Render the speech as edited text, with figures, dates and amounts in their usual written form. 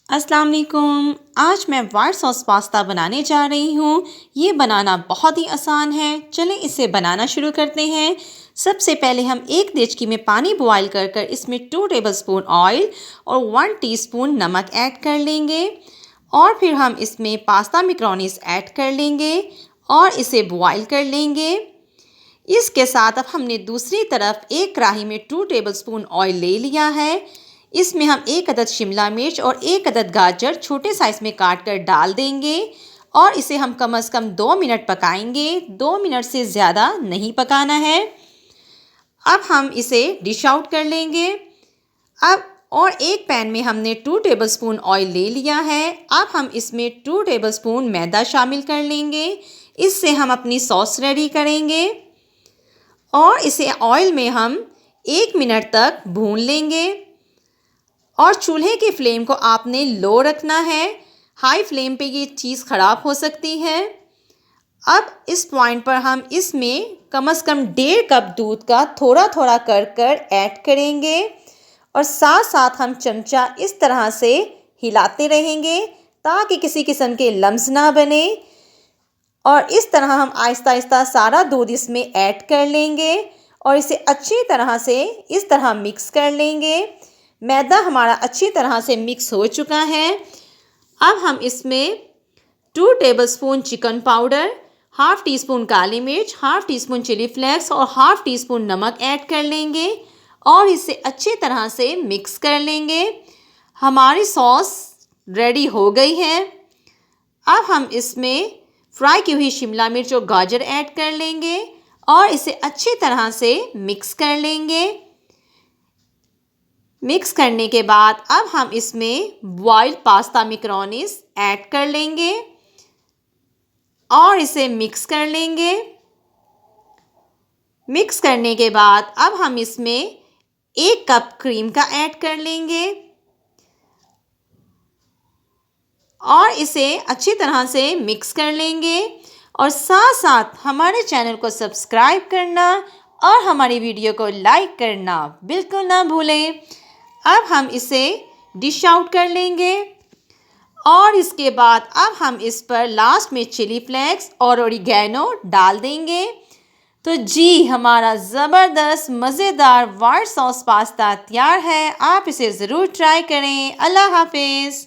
अस्सलाम वालेकुम। आज मैं वाइट सॉस पास्ता बनाने जा रही हूँ। ये बनाना बहुत ही आसान है। चलें इसे बनाना शुरू करते हैं। सबसे पहले हम एक देचकी में पानी बॉईल कर कर इसमें 2 टेबलस्पून ऑयल और 1 टीस्पून नमक ऐड कर लेंगे और फिर हम इसमें पास्ता मैक्रोनीस ऐड कर लेंगे और इसे बॉईल कर लेंगे। इसके साथ अब हमने दूसरी तरफ एक कढ़ाई में 2 टेबलस्पून ऑयल ले लिया है। इसमें हम 1 अदद शिमला मिर्च और 1 अदद गाजर छोटे साइज़ में काट कर डाल देंगे और इसे हम कम से कम 2 मिनट पकाएंगे। 2 मिनट से ज़्यादा नहीं पकाना है। अब हम इसे डिश आउट कर लेंगे। अब और एक पैन में हमने 2 टेबलस्पून ऑयल ले लिया है। अब हम इसमें 2 टेबलस्पून मैदा शामिल कर लेंगे। इससे हम अपनी सॉस रेडी करेंगे और इसे ऑयल में हम 1 मिनट तक भून लेंगे और चूल्हे की फ्लेम को आपने लो रखना है। हाई फ्लेम पे ये चीज़ ख़राब हो सकती है। अब इस पॉइंट पर हम इसमें कम से कम 1.5 कप दूध का थोड़ा थोड़ा कर कर ऐड करेंगे और साथ साथ हम चमचा इस तरह से हिलाते रहेंगे ताकि किसी किस्म के लम्स ना बने। और इस तरह हम आहिस्ता आहिस्ता सारा दूध इसमें ऐड कर लेंगे और इसे अच्छी तरह से इस तरह मिक्स कर लेंगे। मैदा हमारा अच्छी तरह से मिक्स हो चुका है। अब हम इसमें 2 tablespoon chicken powder, half teaspoon काली मिर्च, half teaspoon chilli flakes और हाफ़ टी स्पून नमक ऐड कर लेंगे और इसे अच्छी तरह से मिक्स कर लेंगे। हमारी सॉस रेडी हो गई है। अब हम इसमें फ्राई की हुई शिमला मिर्च और गाजर ऐड कर लेंगे और इसे अच्छी तरह से मिक्स कर लेंगे। मिक्स करने के बाद अब हम इसमें बॉइल्ड पास्ता मैक्रोनीस ऐड कर लेंगे और इसे मिक्स कर लेंगे। मिक्स करने के बाद अब हम इसमें 1 कप क्रीम का ऐड कर लेंगे और इसे अच्छी तरह से मिक्स कर लेंगे और साथ साथ हमारे चैनल को सब्सक्राइब करना और हमारी वीडियो को लाइक करना बिल्कुल ना भूलें। अब हम इसे डिश आउट कर लेंगे और इसके बाद अब हम इस पर लास्ट में चिली फ्लेक्स और ओरिगैनो डाल देंगे। तो जी हमारा ज़बरदस्त मज़ेदार वाइट सॉस पास्ता तैयार है। आप इसे ज़रूर ट्राई करें। अल्लाह हाफ़िज़।